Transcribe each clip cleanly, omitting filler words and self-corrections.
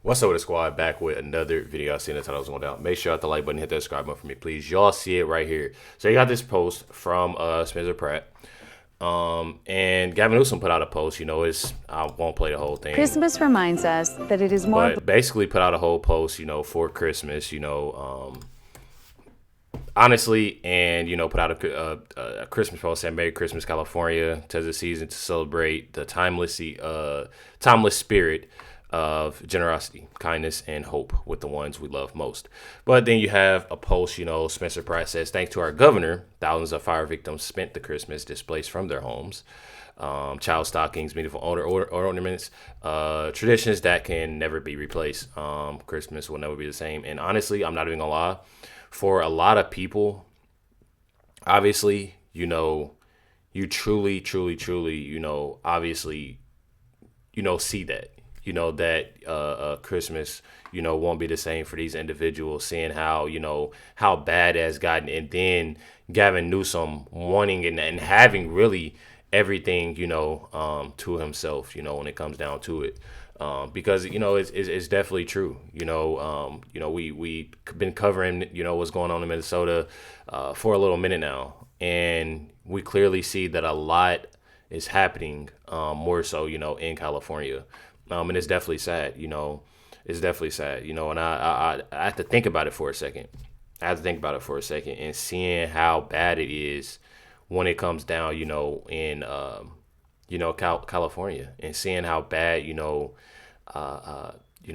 What's up with the squad? Back with another video. I seen the title was going down. Make sure you hit the like button, hit that subscribe button for me, please. Y'all see it right here. So you got this post from Spencer Pratt. And Gavin Newsom put out a post. I won't play the whole thing. Christmas reminds us that it is more. But basically put out a whole post, for Christmas, honestly, and put out a Christmas post saying Merry Christmas, California. 'Tis the season to celebrate the timeless spirit of generosity, kindness, and hope with the ones we love most. But then you have a post, Spencer Pratt says, thanks to our governor, thousands of fire victims spent the Christmas displaced from their homes. Child stockings, meaningful ornaments, traditions that can never be replaced. Christmas will never be the same. And honestly, I'm not even gonna lie, for a lot of people, obviously, you truly, obviously, see that. That Christmas, won't be the same for these individuals, seeing how bad it has gotten. And then Gavin Newsom wanting and having really everything, to himself, when it comes down to it. Because, it's definitely true. We've been covering, what's going on in Minnesota for a little minute now. And we clearly see that a lot is happening, more so, in California. And it's definitely sad, it's definitely sad, and I have to think about it for a second. And seeing how bad it is when it comes down, in, California, and seeing how bad,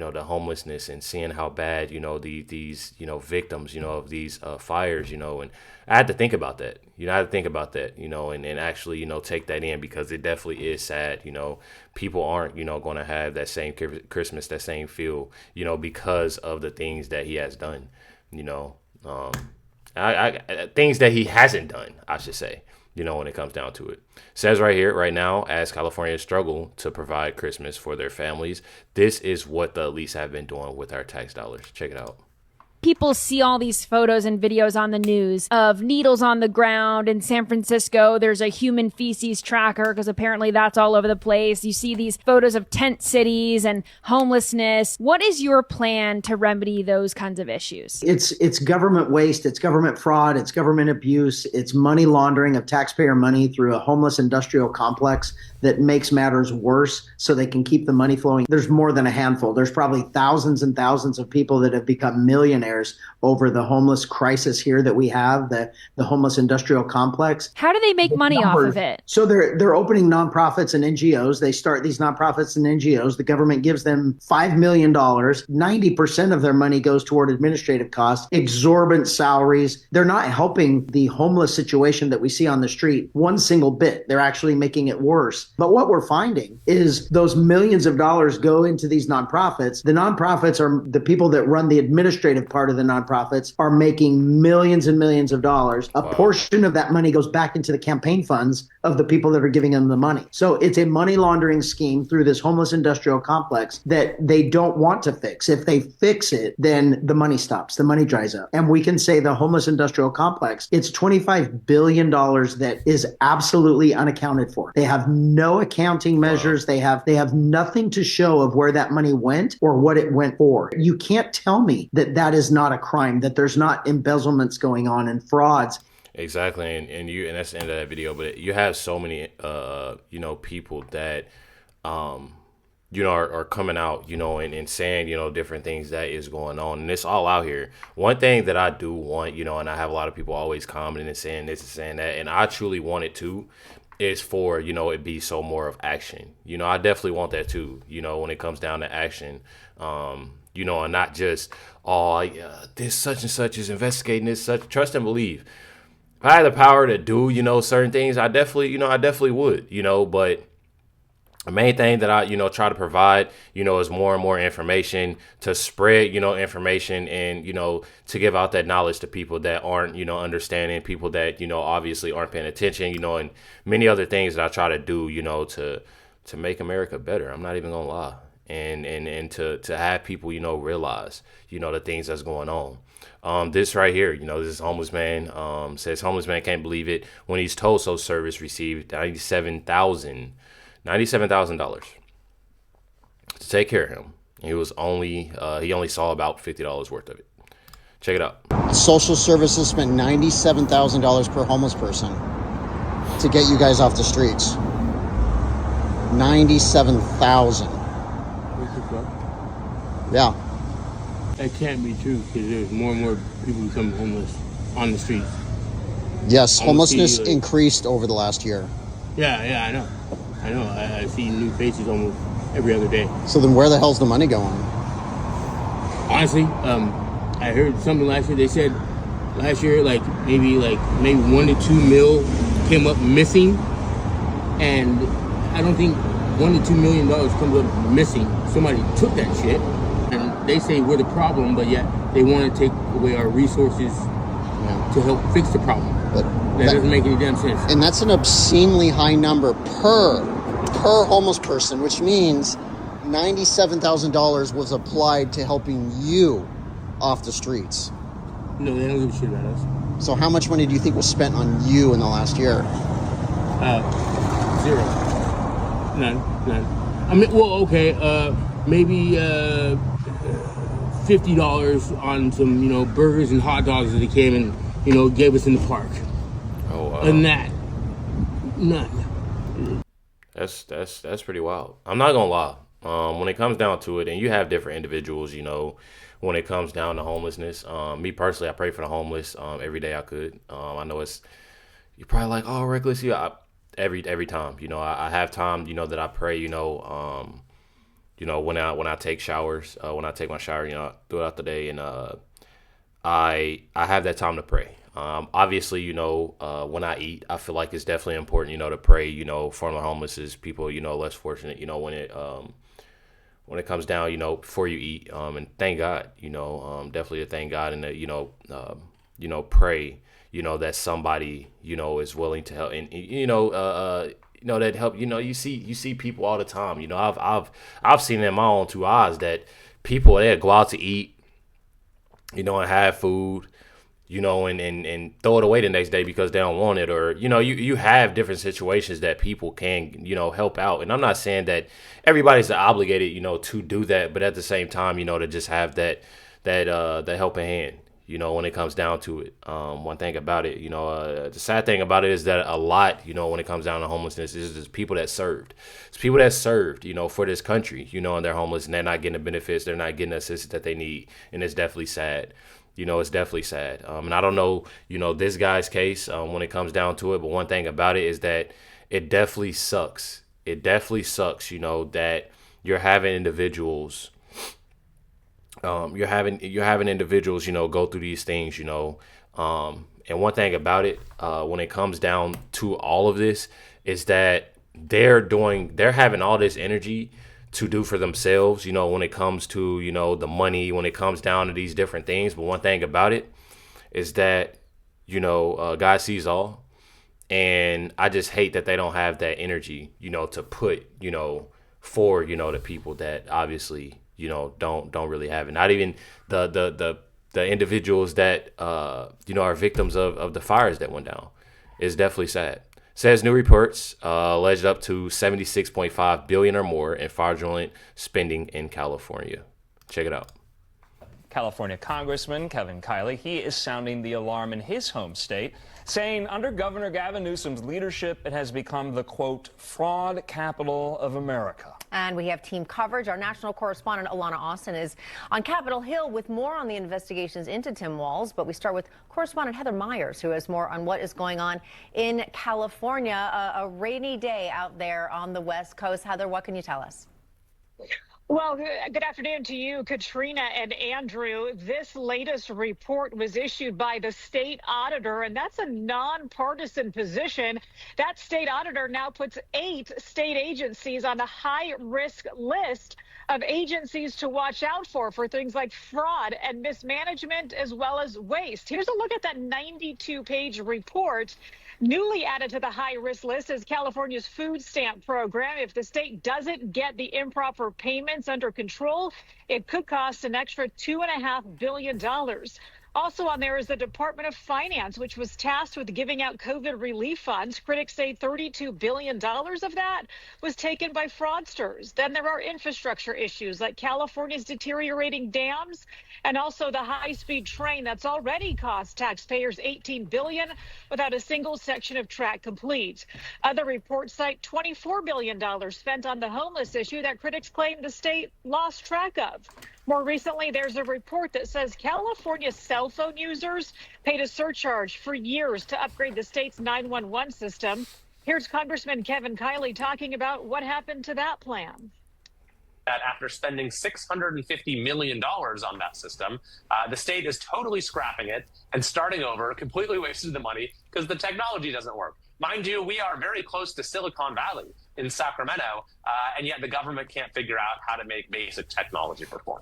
the homelessness, and seeing how bad, these victims, of these fires, and I had to think about that. And actually, take that in, because it definitely is sad. People aren't, going to have that same Christmas, that same feel, because of the things that he has done, things that he hasn't done, I should say. When it comes down to it. Says right here, right now, as Californians struggle to provide Christmas for their families, this is what the elites have been doing with our tax dollars. Check it out. People see all these photos and videos on the news of needles on the ground in San Francisco. There's a human feces tracker because apparently that's all over the place. You see these photos of tent cities and homelessness. What is your plan to remedy those kinds of issues? It's government waste, it's government fraud, it's government abuse, it's money laundering of taxpayer money through a homeless industrial complex that makes matters worse so they can keep the money flowing. There's more than a handful. There's probably thousands and thousands of people that have become millionaires over the homeless crisis here that we have, the homeless industrial complex. How do they make money off of it? So they're opening nonprofits and NGOs. They start these nonprofits and NGOs. The government gives them $5 million. 90% of their money goes toward administrative costs, exorbitant salaries. They're not helping the homeless situation that we see on the street one single bit. They're actually making it worse. But what we're finding is those millions of dollars go into these nonprofits. The nonprofits are the people that run the administrative part of the nonprofits are making millions and millions of dollars. A portion of that money goes back into the campaign funds of the people that are giving them the money. So it's a money laundering scheme through this homeless industrial complex that they don't want to fix. If they fix it, then the money stops, the money dries up. And we can say the homeless industrial complex, it's $25 billion that is absolutely unaccounted for. They have no accounting measures. They have nothing to show of where that money went or what it went for. You can't tell me that that is not a crime, that there's not embezzlements going on and frauds. Exactly, and that's the end of that video. But you have so many, people that, are coming out, and saying, different things that is going on, and it's all out here. One thing that I do want, and I have a lot of people always commenting and saying this and saying that, and I truly want it too, is for, it be so more of action. I definitely want that too, when it comes down to action. And not just, this such and such is investigating this, such, trust and believe. If I had the power to do, certain things, I definitely would, but the main thing that I, try to provide, is more and more information to spread, information and, to give out that knowledge to people that aren't, understanding, people that, obviously aren't paying attention, and many other things that I try to do, to make America better. I'm not even gonna lie. And to have people, realize, the things that's going on. This right here, this homeless man says homeless man can't believe it when he's told social service received $97,000 to take care of him. He was only he only saw about $50 worth of it. Check it out. Social services spent $97,000 per homeless person to get you guys off the streets. 97,000. What the fuck? Yeah. That can't be true because there's more and more people becoming homeless on the streets. Yes, I homelessness see, increased over the last year. Yeah, I know. I see new faces almost every other day. So then where the hell's the money going? Honestly, I heard something last year. They said last year, maybe 1 to 2 mil came up missing, and I don't think $1 to $2 million comes up missing. Somebody took that shit, and they say we're the problem, but yet they want to take away our resources to help fix the problem. But that doesn't make any damn sense. And that's an obscenely high number per homeless person, which means $97,000 was applied to helping you off the streets. No, they don't give a shit about us. So how much money do you think was spent on you in the last year? Zero. None. I mean, well, okay, maybe $50 on some, burgers and hot dogs that they came and, gave us in the park. Oh, wow. And that, none. That's pretty wild. I'm not gonna lie. When it comes down to it, and you have different individuals, when it comes down to homelessness. Me personally, I pray for the homeless every day I could. I know you're probably like, oh, reckless. Every time, I have time, that I pray, when I take showers, when I take my shower, throughout the day, and I have that time to pray. Obviously, when I eat, I feel like it's definitely important, to pray, for the homeless people, less fortunate, when it comes down, before you eat, and thank God, definitely to thank God and pray, that somebody, is willing to help, and that help. You see people all the time. I've seen in my own two eyes that people, they go out to eat, and have food, and throw it away the next day because they don't want it, or you have different situations that people can help out. And I'm not saying that everybody's obligated to do that, but at the same time to just have that helping hand. When it comes down to it. One thing about it, the sad thing about it is that a lot, when it comes down to homelessness, is just people that served. It's people that served, for this country, and they're homeless and they're not getting the benefits, they're not getting the assistance that they need. And it's definitely sad. It's definitely sad. And I don't know, this guy's case when it comes down to it. But one thing about it is that it definitely sucks. It definitely sucks, that you're having individuals you're having individuals, go through these things, and one thing about it, when it comes down to all of this, is that they're having all this energy to do for themselves, when it comes to, the money, when it comes down to these different things. But one thing about it is that, God sees all. And I just hate that they don't have that energy, to put, for, the people that obviously, don't really have it. Not even the individuals that are victims of the fires that went down. It's definitely sad. Says new reports alleged up to $76.5 billion or more in fraudulent spending in California. Check it out. California Congressman Kevin Kiley, he is sounding the alarm in his home state, saying under Governor Gavin Newsom's leadership, it has become the, quote, fraud capital of America. And we have team coverage. Our national correspondent Alana Austin is on Capitol Hill with more on the investigations into Tim Walz. But we start with correspondent Heather Myers, who has more on what is going on in California. A rainy day out there on the West Coast. Heather, what can you tell us? Well, good afternoon to you, Katrina and Andrew. This latest report was issued by the state auditor, and that's a nonpartisan position. That state auditor now puts 8 state agencies on a high-risk list of agencies to watch out for things like fraud and mismanagement, as well as waste. Here's a look at that 92-page report. Newly added to the high-risk list is California's food stamp program. If the state doesn't get the improper payments under control, it could cost an extra $2.5 billion. Also on there is the Department of Finance, which was tasked with giving out COVID relief funds. Critics say $32 billion of that was taken by fraudsters. Then there are infrastructure issues like California's deteriorating dams and also the high-speed train that's already cost taxpayers $18 billion without a single section of track complete. Other reports cite $24 billion spent on the homeless issue that critics claim the state lost track of. More recently, there's a report that says California cell phone users paid a surcharge for years to upgrade the state's 911 system. Here's Congressman Kevin Kiley talking about what happened to that plan. That after spending $650 million on that system, the state is totally scrapping it and starting over, completely wasted the money because the technology doesn't work. Mind you, we are very close to Silicon Valley in Sacramento, and yet the government can't figure out how to make basic technology perform.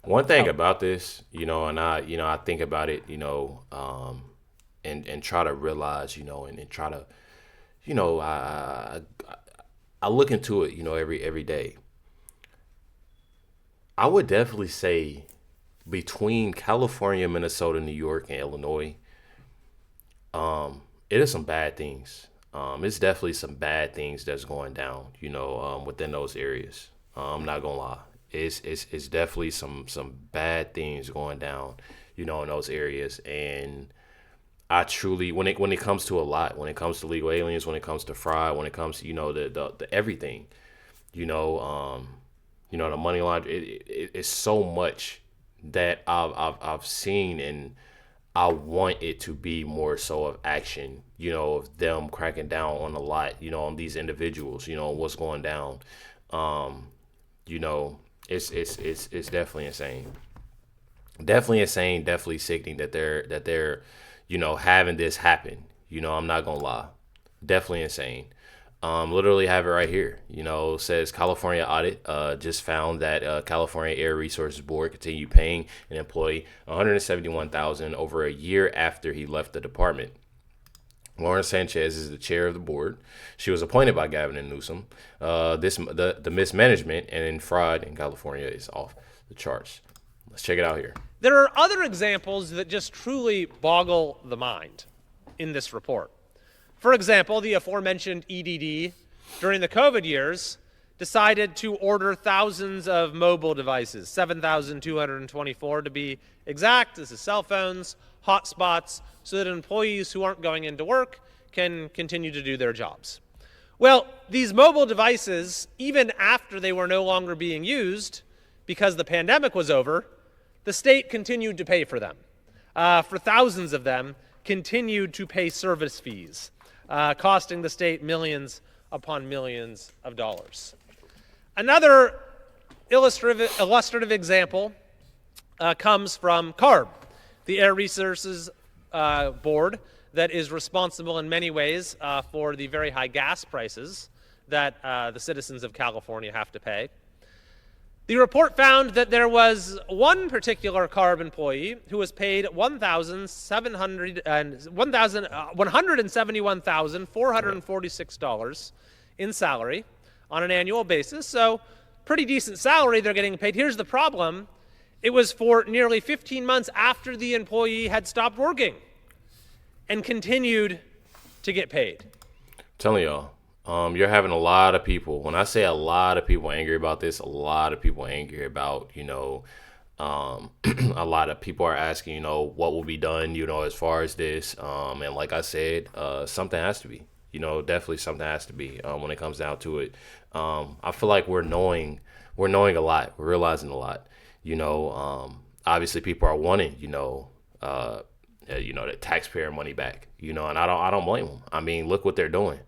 One thing about this, and I think about it, and try to realize, and try to, I look into it, every day. I would definitely say between California, Minnesota, New York, and Illinois, it is some bad things. It's definitely some bad things that's going down, within those areas. I'm not gonna lie. It's definitely some bad things going down, in those areas. And I truly, when it comes to a lot, when it comes to legal aliens, when it comes to fraud, when it comes to, the everything, the money laundering, it's so much that I've seen, and I want it to be more so of action, of them cracking down on a lot, on these individuals, what's going down. It's definitely insane. Definitely insane, definitely sickening that they're having this happen. I'm not gonna lie. Definitely insane. Literally have it right here. Says California audit just found that California Air Resources Board continued paying an employee $171,000 over a year after he left the department. Lauren Sanchez is the chair of the board. She was appointed by Gavin Newsom. The mismanagement and fraud in California is off the charts. Let's check it out here. There are other examples that just truly boggle the mind in this report. For example, the aforementioned EDD during the COVID years decided to order thousands of mobile devices, 7,224 to be exact. This is cell phones, hotspots, so that employees who aren't going into work can continue to do their jobs. Well, these mobile devices, even after they were no longer being used because the pandemic was over, the state continued to pay for them. For thousands of them, continued to pay service fees, costing the state millions upon millions of dollars. Another illustrative example comes from CARB, the Air Resources Board that is responsible in many ways for the very high gas prices that the citizens of California have to pay. The report found that there was one particular CARB employee who was paid $171,446 in salary on an annual basis. So pretty decent salary they're getting paid. Here's the problem. It was for nearly 15 months after the employee had stopped working and continued to get paid. I'm telling y'all. You're having a lot of people, when I say a lot of people angry about this, a lot of people angry about, a lot of people are asking, what will be done, as far as this. And like I said, something has to be, definitely something has to be when it comes down to it. I feel like we're knowing a lot. We're realizing a lot, obviously people are wanting, the taxpayer money back, and I don't blame them. I mean, look what they're doing.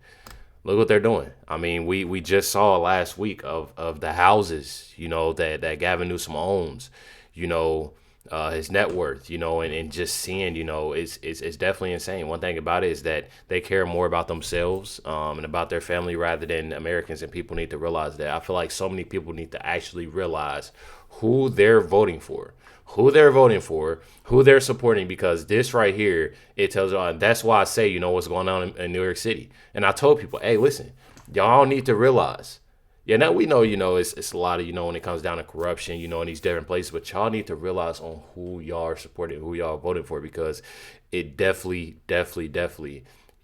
Look what they're doing. I mean, we just saw last week of the houses, that Gavin Newsom owns, his net worth, and just seeing, it's definitely insane. One thing about it is that they care more about themselves and about their family rather than Americans, and people need to realize that. I feel like so many people need to actually realize who they're voting for. Who they're supporting, because this right here, it tells you, and that's why I say, what's going on in New York City. And I told people, hey, listen, y'all need to realize, Yeah, now we know, it's a lot of, when it comes down to corruption, in these different places, but y'all need to realize on who y'all are supporting, who y'all voting for, because it definitely,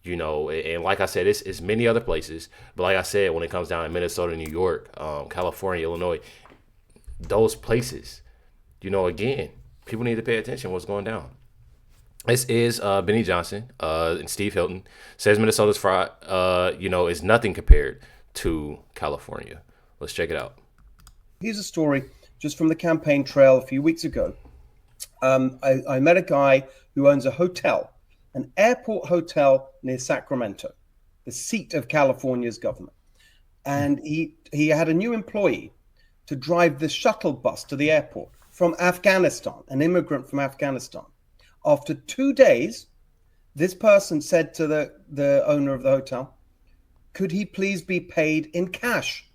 and like I said, it's many other places, but like I said, when it comes down to Minnesota, New York, California, Illinois, those places, again, people need to pay attention to what's going down. This is Benny Johnson and Steve Hilton says Minnesota's fraud, is nothing compared to California. Let's check it out. Here's a story just from the campaign trail a few weeks ago. I met a guy who owns a hotel, an airport hotel near Sacramento, the seat of California's government. And he had a new employee to drive the shuttle bus to the airport from Afghanistan, an immigrant from Afghanistan. After 2 days, this person said to the owner of the hotel, could he please be paid in cash?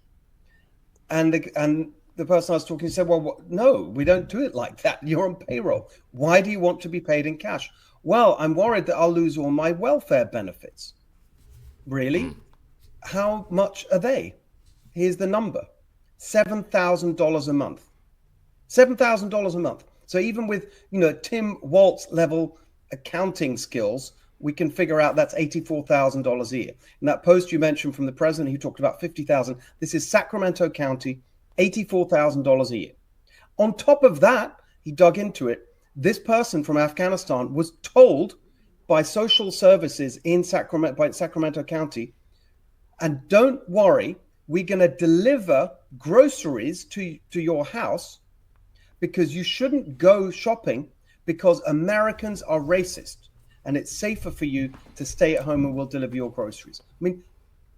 And the person I was talking to said, well, no, we don't do it like that. You're on payroll. Why do you want to be paid in cash? Well, I'm worried that I'll lose all my welfare benefits. Really? How much are they? Here's the number. $7,000 a month. $7,000 a month. So even with, Tim Waltz level accounting skills, we can figure out that's $84,000 a year. In that post you mentioned from the president, he talked about $50,000. This is Sacramento County, $84,000 a year. On top of that, he dug into it. This person from Afghanistan was told by social services in Sacramento County, and don't worry, we're going to deliver groceries to your house because you shouldn't go shopping because Americans are racist. And it's safer for you to stay at home and we'll deliver your groceries. I mean,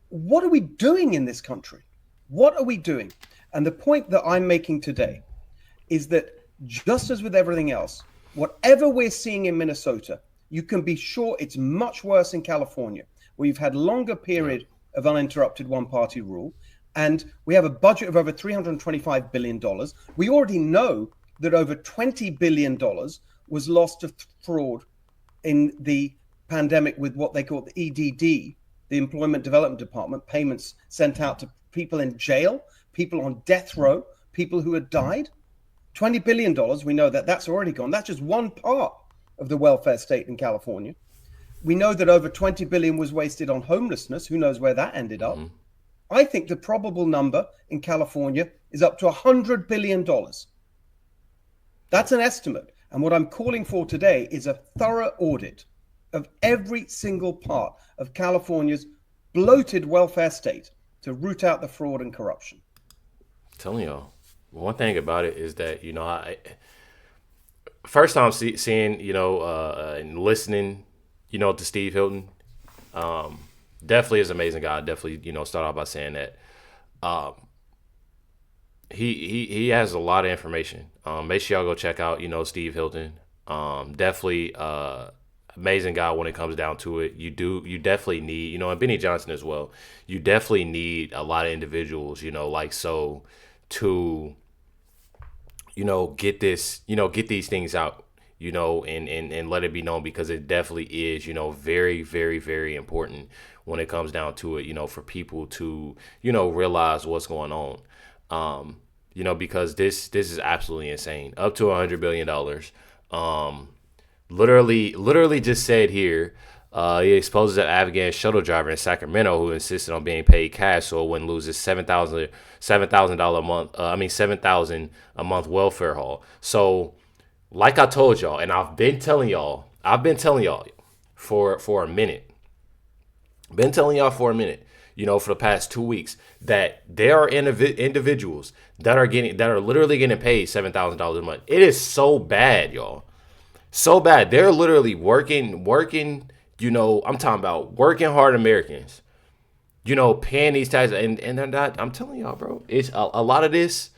what are we doing in this country? What are we doing? And the point that I'm making today is that just as with everything else, whatever we're seeing in Minnesota, you can be sure it's much worse in California, where you've had longer period of uninterrupted one-party rule. And we have a budget of over $325 billion. We already know that over $20 billion was lost to fraud in the pandemic with what they call the EDD, the Employment Development Department, payments sent out to people in jail, people on death row, people who had died. $20 billion, we know that that's already gone. That's just one part of the welfare state in California. We know that over $20 billion was wasted on homelessness. Who knows where that ended up? I think the probable number in California is up to $100 billion. That's an estimate. And what I'm calling for today is a thorough audit of every single part of California's bloated welfare state to root out the fraud and corruption. I'm telling y'all, one thing about it is that, I first time seeing, and listening, to Steve Hilton, definitely is an amazing guy. Definitely, start off by saying that. He has a lot of information. Make sure y'all go check out, Steve Hilton. Definitely amazing guy when it comes down to it. You definitely need, and Benny Johnson as well. You definitely need a lot of individuals, to, get these things out, and let it be known, because it definitely is, very, very, very important when it comes down to it, for people to, realize what's going on. Because this is absolutely insane. Up to $100 billion. Literally just said here, he exposes an Afghan shuttle driver in Sacramento who insisted on being paid cash so it wouldn't lose his $7,000 a month. $7,000 a month welfare haul. So, like I told y'all, and I've been telling y'all for a minute. Been telling y'all for a minute. For the past 2 weeks, that there are individuals that are literally getting paid $7,000 a month. It is so bad, y'all. So bad. They're literally working, I'm talking about working hard Americans, paying these taxes, and they're not. I'm telling y'all, bro, it's a lot of this,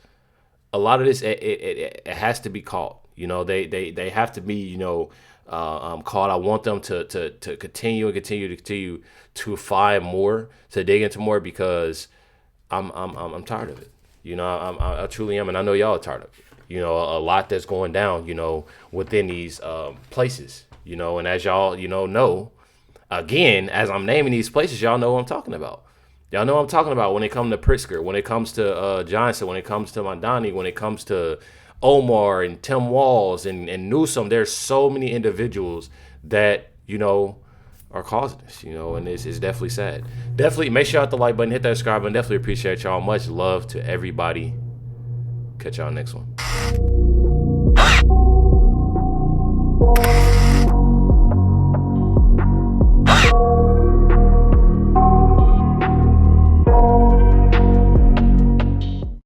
it has to be caught. They have to be, called. I want them to continue to find more, to dig into more, because I'm tired of it. I truly am, and I know y'all are tired of it. A lot that's going down, within these places, and as y'all, know, again, as I'm naming these places, y'all know what I'm talking about. Y'all know what I'm talking about when it comes to Pritzker, when it comes to Johnson, when it comes to Mandani, when it comes to Omar and Tim Walz and Newsom. There's so many individuals that, you know, are causing this, you know, and it's definitely sad. Definitely make sure you hit the like button, hit that subscribe button. Definitely appreciate y'all. Much love to everybody. Catch y'all next one.